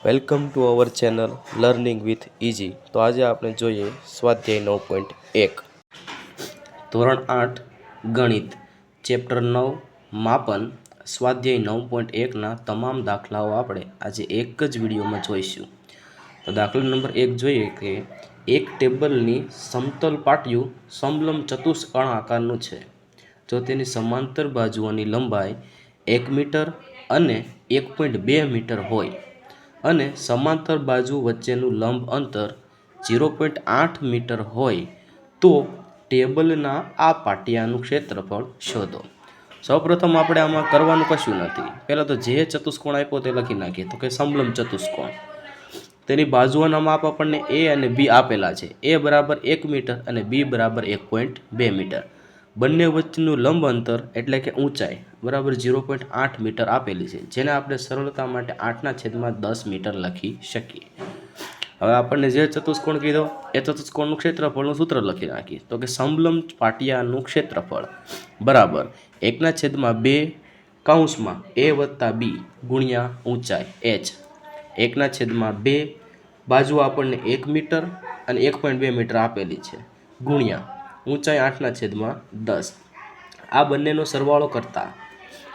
Welcome to our channel learning with easy. તો આજે આપણે જોઈએ સ્વાધ્યાય 9.1 ધોરણ 8 ગણિત ચેપ્ટર 9 માપન સ્વાધ્યાય 9.1ના તમામ દાખલાઓ આપણે આજે એક જ વિડીયોમાં જોઈશું। તો દાખલા નંબર 1 જોઈએ કે એક ટેબલની સમતલ પાટિયું સમલંબ ચતુષ્કોણ આકારનું છે। જો તેની સમાંતર બાજુઓની લંબાઈ 1 મીટર અને 1.2 મીટર હોય અને સમાંતર બાજુ વચ્ચેનું લંબ અંતર 0.8 મીટર હોય તો ટેબલના આ પાટિયાનું ક્ષેત્રફળ શોધો। સૌપ્રથમ આપણે આમાં કરવાનું કશું નથી, પહેલાં તો જે ચતુષ્કોણ આપ્યો તે લખી નાખીએ। તો કે સમલંબ ચતુષ્કોણ, તેની બાજુઓના માપ આપણને એ અને બી આપેલા છે। એ બરાબર 1 મીટર અને બી બરાબર 1.2 મીટર। બંને વચ્ચેનું લંબ અંતર એટલે કે ઊંચાઈ બરાબર 0.8 મીટર આપેલી છે, જેને આપણે સરળતા માટે 8/10 મીટર લખી શકીએ। હવે આપણને જે ચતુષ્કોણ કીધો એ ચતુષ્કોણનું ક્ષેત્રફળનું સૂત્ર લખી નાખીએ। તો કે સમલંબ પાટિયાનું ક્ષેત્રફળ બરાબર 1/2 કૌંસમાં a વત્તા b ગુણ્યા ઊંચાઈ h। 1/2 બાજુ આપણને 1 મીટર અને 1.2 મીટર આપેલી છે ગુણ્યા ઊંચાઈ 8/10। આ બંનેનો સરવાળો કરતા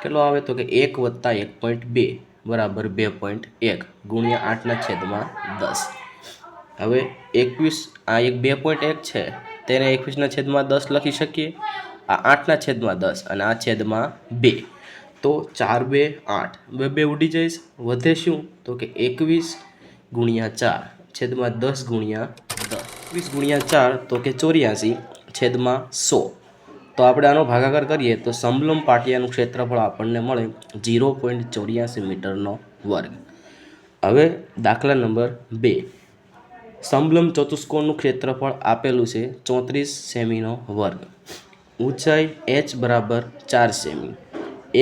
કેટલો આવે તો કે 1 વત્તા 1.2 બરાબર 2.1 ગુણ્યા 8/10। હવે 21 આ એક 2.1 છે તેને 21/10 લખી શકીએ। આ 8/10 અને આ છેદમાં 2, તો 4 2 8 2 ઉડી જઈશ, વધે શું તો કે 21 ગુણ્યા 4 છેદમાં 10 ગુણ્યા 10, 21 ગુણ્યા 4 તો કે 84 છેદમાં 100। તો આપણે આનો ભાગાકાર કરીએ તો સમલંબ પાટિયાનું ક્ષેત્રફળ આપણને મળે 0.84 મીટરનો વર્ગ। હવે દાખલા નંબર 2 સમલંબ ચતુષ્કોણનું ક્ષેત્રફળ આપેલું છે 34 સેમીનો વર્ગ। ઊંચાઈ h બરાબર 4 સેમી।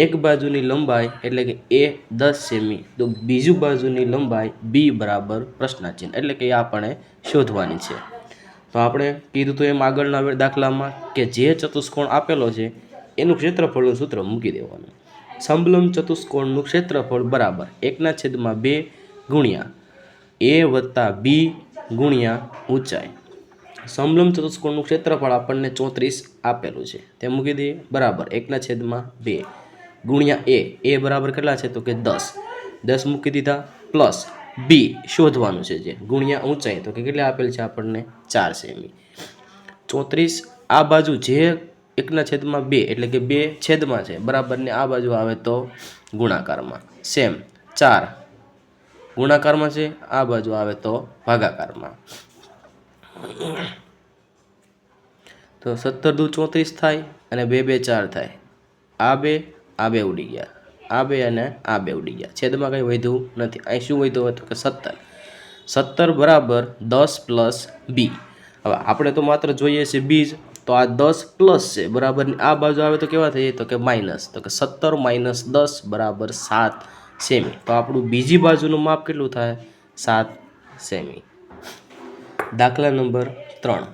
એક બાજુની લંબાઈ એટલે કે a 10 સેમી, તો બીજું બાજુની લંબાઈ b બરાબર પ્રશ્નાચિહ્ન એટલે કે એ આપણે શોધવાની છે। તો આપણે કીધું તો એમ આગળના દાખલામાં કે જે ચતુષ્કોણ આપેલો છે એનું ક્ષેત્રફળનું સૂત્ર મૂકી દેવાનું। સમલંબ ચતુષ્કોણનું ક્ષેત્રફળ બરાબર 1/2 ગુણ્યા a વત્તા b ગુણ્યા ઊંચાઈ। સમલંબ ચતુષ્કોણનું ક્ષેત્રફળ આપણને 34 આપેલું છે તે મૂકી દઈએ બરાબર 1/2 ગુણ્યા a બરાબર કેટલા છે તો કે 10 મૂકી દીધા, પ્લસ b શોધવાનું છે જે ગુણ્યા ઊંચાઈ તો કે કેટલી આપેલ છે આપણને 4 સેમી। 34 આ બાજુ જે 1/2 એટલે કે 2 છેદમાં છે બરાબર ને આ બાજુ આવે તો ગુણાકારમાં, સેમ 4 ગુણાકારમાં છે, આ બાજુ આવે તો ભાગાકારમાં। તો 17 દુ 34 થાય અને 2 2 4 થાય, આ બે ઉડી ગયા, આ બે અને આ બે ઉડી ગયા, છેદમાં કંઈ વધ્યું નથી। અહીં શું વધ્યું હોય તો કે 17 બરાબર 10 પ્લસ b। હવે આપણે તો માત્ર જોઈએ છે બીજ, તો આ 10 પ્લસ છે બરાબર આ બાજુ આવે તો કેવા થઈ જાય તો કે માઇનસ, તો કે 17 માઇનસ 10 બરાબર 7 સેમી। તો આપણું બીજી બાજુનું માપ કેટલું થાય 7 સેમી। દાખલા નંબર 3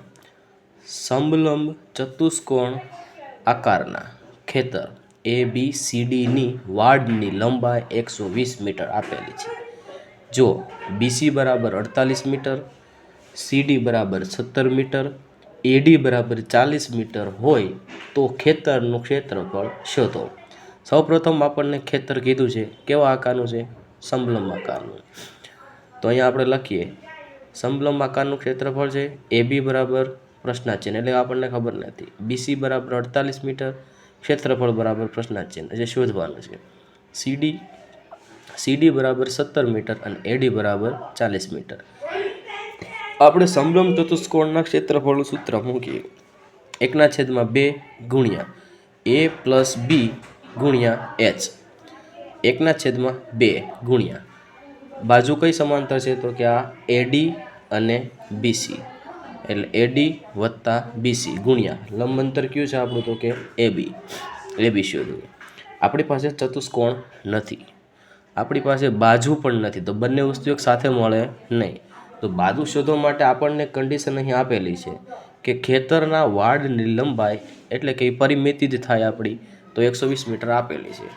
સમલંબ ચતુષ્કોણ આકારના ખેતર ABCDની વાડની લંબાઈ 120 મીટર આપેલી છે। જો BC બરાબર 48 મીટર, CD બરાબર 17 મીટર, AD બરાબર 40 મીટર હોય તો ખેતરનું ક્ષેત્રફળ શોધો। સૌપ્રથમ આપણને ખેતર કીધું છે કેવા આકારનું છે સમલંબ આકારનું। તો અહીંયા આપણે લખીએ સમલંબ આકારનું ક્ષેત્રફળ છે AB બરાબર પ્રશ્નાચિહ્ન એટલે આપણને ખબર નથી, BC બરાબર 48 મીટર, ક્ષેત્રફળ બરાબર પ્રશ્નાચિહ્ન જે શોધવાનું છે, CD બરાબર 17 મીટર અને AD બરાબર 40 મીટર। આપણે સમલંબ ચતુષ્કોણના ક્ષેત્રફળનું સૂત્ર મૂકીએ 1/2 ગુણ્યા a પ્લસ b ગુણ્યા h। 1/2 ગુણ્યા બાજુ કઈ સમાંતર છે તો કે આ AD અને BC એટલે AD વત્તા BC ગુણ્યા લંબ અંતર કયું છે આપણું તો કે AB શોધવું। આપણી પાસે ચતુષ્કોણ નથી, આપણી પાસે બાજુ પણ નથી, તો બંને વસ્તુ એક સાથે મળે નહીં। તો બાજુ શોધવા માટે આપણને કન્ડિશન અહીં આપેલી છે કે ખેતરના વાડની લંબાઈ એટલે કે પરિમિતિ જ થાય આપણી તો 120 મીટર આપેલી છે।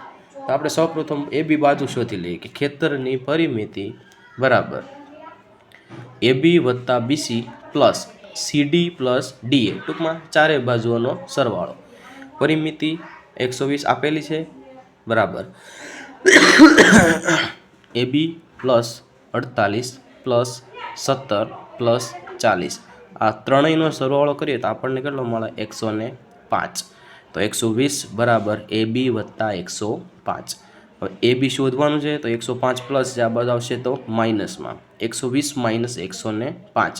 તો આપણે સૌપ્રથમ AB બાજુ શોધી લઈએ કે ખેતરની પરિમિતિ બરાબર AB વત્તા BC plus CD plus DA, ટૂંકમાં ચારે બાજુઓનો સરવાળો. પરિમિતિ 120 આપેલી છે. બરાબર AB પ્લસ 48 પ્લસ 17 પ્લસ 40, આ ત્રણેયનો સરવાળો કરીએ તો આપણને કેટલો મળે? 105. તો 120 બરાબર AB વત્તા 105. હવે AB શોધવાનું છે તો 105 પ્લસ જે આ બાજુ આવશે તો માઇનસમાં 120 માઇનસ 105.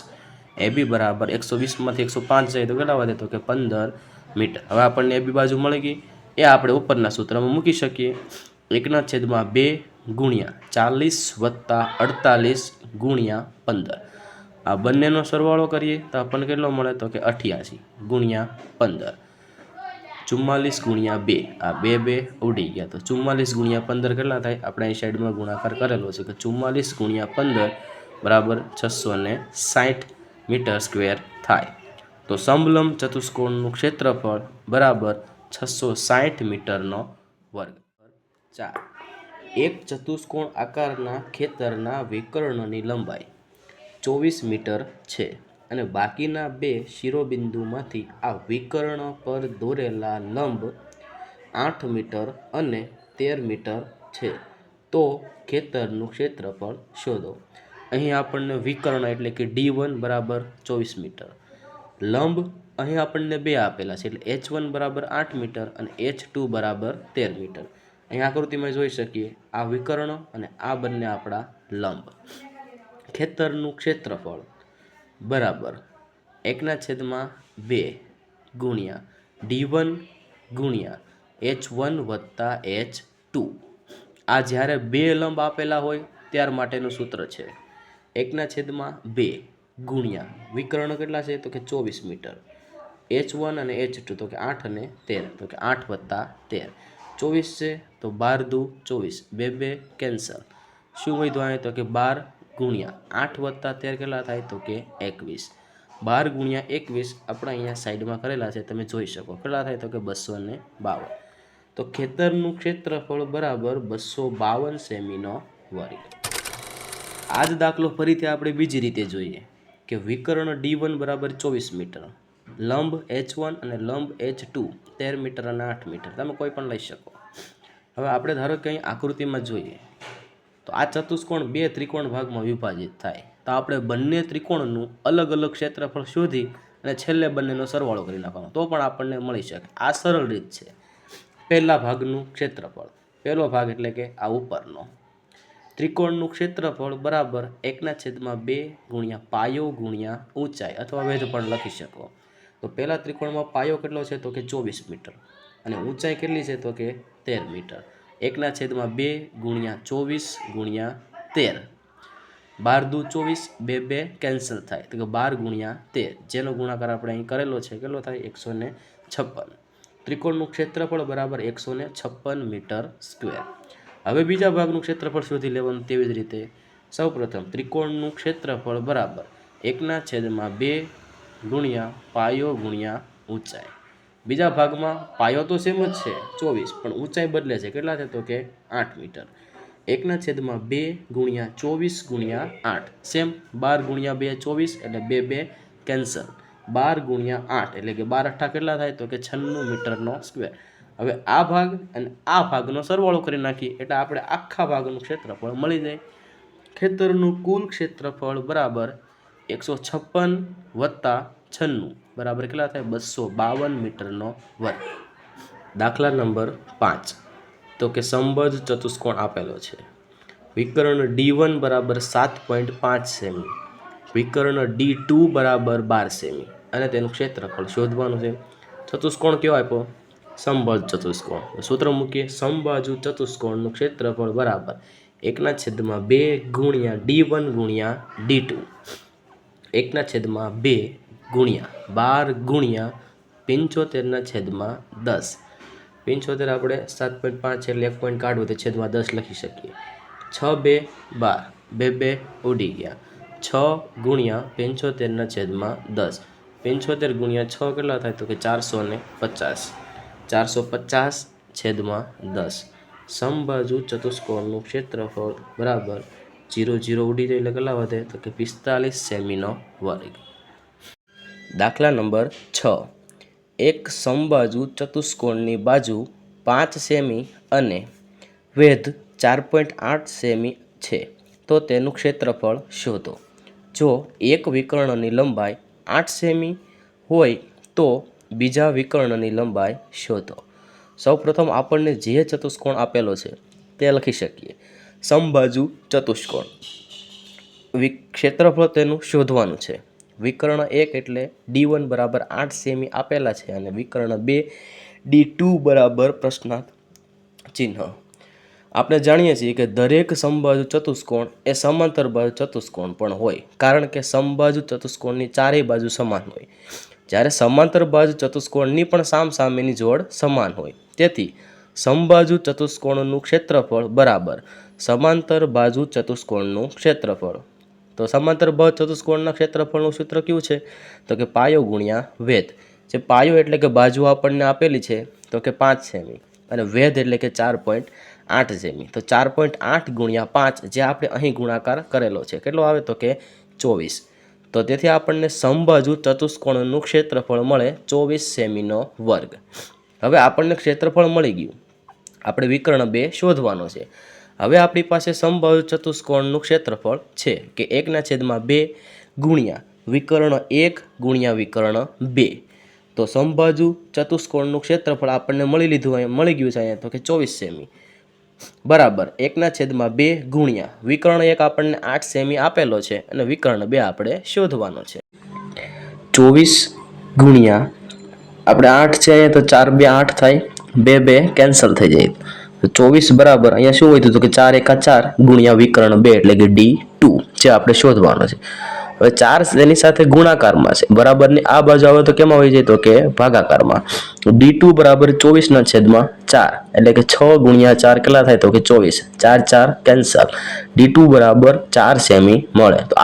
AB બરાબર 120માંથી 105 જાય તો કેટલા વધે? તો કે 15 મીટર. હવે આપણને AB બાજુ મળી ગઈ, એ આપણે ઉપરના સૂત્રમાં મૂકી શકીએ. 1/2 ગુણ્યા 40 વત્તા 48 ગુણ્યા 15, આ બંનેનો સરવાળો કરીએ તો આપણને કેટલો મળે? તો કે 88 ગુણ્યા 15. 44 ગુણ્યા 2, આ 2 ઉડી ગયા તો 44 ગુણ્યા 15 કેટલા થાય? આપણે અહીં સાઈડમાં ગુણાકાર કરેલો છે કે 44 ગુણ્યા 15 બરાબર 660 મીટર સ્ક્વેર થાય. તો સમલંબ ચતુષ્કોણનું ક્ષેત્રફળ બરાબર 660 મીટરનો વર્ગ. 4. એક ચતુષ્કોણ આકારના ખેતરના વિકર્ણની લંબાઈ 24 મીટર છે અને બાકીના બે શિરોબિંદુમાંથી આ વિકર્ણ પર દોરેલા લંબ 8 મીટર અને 13 મીટર છે. તો ખેતરનું ક્ષેત્રફળ શોધો. અહીં આપણને વિકર્ણ એટલે કે D1 બરાબર 24 મીટર, લંબ અહીં આપણને બે આપેલા છે એટલે H1 બરાબર 8 મીટર અને H2 બરાબર 13 મીટર. અહીં આકૃતિમાં જોઈ શકીએ આ વિકર્ણ અને આ બંને આપણા લંબ. ખેતરનું ક્ષેત્રફળ બરાબર 1/2 ગુણ્યા D1 ગુણ્યા H1 વત્તા H2. આ જ્યારે બે લંબ આપેલા હોય ત્યાર માટેનું સૂત્ર છે. 1/2 ગુણ્યા વિકર્ણ કેટલા છે? તો કે 24 મીટર. H1 અને H2 તો કે 8 અને 13, તો કે 8 વત્તા 13. 24 છે તો 12 દુ 24, 2 કેન્સલ. શું વધ્યું અહીં? તો કે 12 ગુણ્યા 8 વત્તા 13 કેટલા થાય? તો કે 21. 12 ગુણ્યા 21 આપણે અહીંયા સાઈડમાં કરેલા છે, તમે જોઈ શકો કેટલા થાય? તો કે 252. તો ખેતરનું ક્ષેત્રફળ બરાબર 252 સેમીનો વર્ગ. આ જ દાખલો ફરીથી આપણે બીજી રીતે જોઈએ કે વિકર્ણ D1 બરાબર 24 મીટર, લંબ H1 અને લંબ H2 13 મીટર અને 8 મીટર, તમે કોઈ પણ લઈ શકો. હવે આપણે ધારો કે અહીં આકૃતિમાં જોઈએ તો આ ચતુષ્કોણ બે ત્રિકોણ ભાગમાં વિભાજિત થાય તો આપણે બંને ત્રિકોણનું અલગ અલગ ક્ષેત્રફળ શોધી અને છેલ્લે બંનેનો સરવાળો કરી નાખવાનો તો પણ આપણને મળી શકે. આ સરળ રીત છે. પહેલા ભાગનું ક્ષેત્રફળ, પહેલો ભાગ એટલે કે આ ઉપરનો. ત્રિકોણનું ક્ષેત્રફળ બરાબર 1/2 ગુણ્યા પાયો ગુણ્યા ઊંચાઈ અથવા વેધ પણ લખી શકો. તો પહેલા ત્રિકોણમાં પાયો કેટલો છે? તો કે 24 મીટર અને ઊંચાઈ કેટલી છે? તો કે 13 મીટર. 1/2 ગુણ્યા 24 ગુણ્યા 13, 12 દુ 24, 2 કેન્સલ થાય તો કે 12 ગુણ્યા 13, જેનો ગુણાકાર આપણે અહીં કરેલો છે કેટલો થાય? 156. ત્રિકોણનું ક્ષેત્રફળ બરાબર 156 મીટર સ્ક્વેર. હવે બીજા ભાગનું ક્ષેત્રફળ શોધી લેવાનું. તેવી જ રીતે સૌપ્રથમ ત્રિકોણનું ક્ષેત્રફળ બરાબર 1/2 ગુણ્યા પાયો ગુણ્યા ઊંચાઈ. બીજા ભાગમાં પાયો તો સેમ જ છે 24, પણ ઊંચાઈ બદલે છે. કેટલા છે? તો કે 8 મીટર. 1/2 ગુણ્યા 24 ગુણ્યા 8 સેમ. 12 ગુણ્યા 2 24 એટલે 2 કેન્સલ. 12 ગુણ્યા 8 એટલે કે 12 8 કેટલા થાય? તો કે 96 મીટરનો સ્ક્વેર. હવે આ ભાગ અને આ ભાગનો સરવાળો કરી નાખીએ એટલે આપણે આખા ભાગનું ક્ષેત્રફળ મળી જાય. ખેતરનું કુલ ક્ષેત્રફળ બરાબર 156 વત્તા 96 બરાબર કેટલા થાય? 252 મીટરનો વર્ગ. દાખલા નંબર 5. તો કે સમબાજુ ચતુષ્કોણ આપેલો છે. વિકર્ણ D1 બરાબર 7.5 સેમી, વિકર્ણ D2 બરાબર 12 સેમી અને તેનું ક્ષેત્રફળ શોધવાનું છે. ચતુષ્કોણ કેવો આપ્યો? સમબાજુ ચતુષ્કોણ. સૂત્ર મૂકીએ. સમબાજુ ચતુષ્કોણનું ક્ષેત્રફળ બરાબર 1/2 ગુણ્યા D1 ગુણ્યા D2, 1/2 ગુણ્યા 12 ગુણ્યા 75/10. 75 આપણે 7.5 એટલે 1 પોઈન્ટ કાઢવું તો છેદમાં 10 લખી શકીએ. 6 2 12, 2 ઉડી ગયા. 6 ગુણ્યા 75/10, 75 ગુણ્યા 6 કેટલા થાય? તો કે 450. 450/10. સમબાજુ ચતુષ્કોણનું ક્ષેત્રફળ બરાબર 0 ઉડી જાય એટલે કેટલા વધે? તો કે 45 સેમીનો વર્ગ. દાખલા નંબર 6. એક સમબાજુ ચતુષ્કોણની બાજુ 5 સેમી અને વેધ 4.8 સેમી છે તો તેનું ક્ષેત્રફળ શોધો. જો એક વિકર્ણની લંબાઈ 8 સેમી હોય તો બીજા વિકર્ણની લંબાઈ શોધો. સૌપ્રથમ આપણને જે ચતુષ્કોણ આપેલો છે તે લખી શકીએ. સમબાજુ ચતુષ્કોણ, ક્ષેત્રફળ તેનું શોધવાનું છે. વિકર્ણ 1 એટલે D1 બરાબર 8 સેમી આપેલા છે અને વિકર્ણ 2 D2 બરાબર પ્રશ્નાર્થ ચિહ્ન. આપણે જાણીએ છીએ કે દરેક સમબાજુ ચતુષ્કોણ એ સમાંતર બાજુ ચતુષ્કોણ પણ હોય, કારણ કે સમબાજુ ચતુષ્કોણની ચારેય બાજુ સમાન હોય, જ્યારે સમાંતર બાજુ ચતુષ્કોણની પણ સામસામેની જોડ સમાન હોય. તેથી સમબાજુ ચતુષ્કોણનું ક્ષેત્રફળ બરાબર સમાંતર બાજુ ચતુષ્કોણનું ક્ષેત્રફળ. તો સમાંતર બાજુ ચતુષ્કોણના ક્ષેત્રફળનું સૂત્ર કયું છે? તો કે પાયો ગુણ્યા વેધ. જે પાયો એટલે કે બાજુ આપણને આપેલી છે તો કે 5 સેમી અને વેધ એટલે કે 4.8 સેમી. તો 4.8 ગુણ્યા 5 જે આપણે અહીં ગુણાકાર કરેલો છે કેટલો આવે? તો કે 24. તો તેથી આપણને સમબાજુ ચતુષ્કોણનું ક્ષેત્રફળ મળે 24 સેમીનો વર્ગ. હવે આપણને ક્ષેત્રફળ મળી ગયું, આપણે વિકર્ણ 2 શોધવાનો છે. હવે આપણી પાસે સમબાજુ ચતુષ્કોણનું ક્ષેત્રફળ છે કે 1/2 ગુણ્યા વિકર્ણ 1 ગુણ્યા વિકર્ણ 2. તો સમબાજુ ચતુષ્કોણનું ક્ષેત્રફળ આપણને મળી ગયું છે અહીંયા તો કે 24 સેમી બરાબર 1/2 ગુણ્યા વિકર્ણ 1 આપણને 8 સેમી આપેલો છે અને વિકર્ણ 2 આપણે શોધવાનો છે. 24 ગુણ્યા આપણે 8 છે અહીંયા તો 4 2 8 થાય, 2 2 કેન્સલ થઈ જાય. તો 24 બરાબર અહીંયા શું વધ્યું? તો કે 4 એકા 4 ગુણ્યા વિકર્ણ 2 એટલે કે D2 જે આપણે શોધવાનો છે. હવે 4 એની સાથે ગુણાકારમાં છે, બરાબરની આ બાજુ આવે તો કેમાં હોય જાય? તો કે ભાગાકારમાં. D2 બરાબર 24/4 એટલે કે 6 ગુણ્યા 4 કેટલા થાય? તો કે 24. 4 4 કેન્સલ. D2 બરાબર 4 સેમી મળે. તો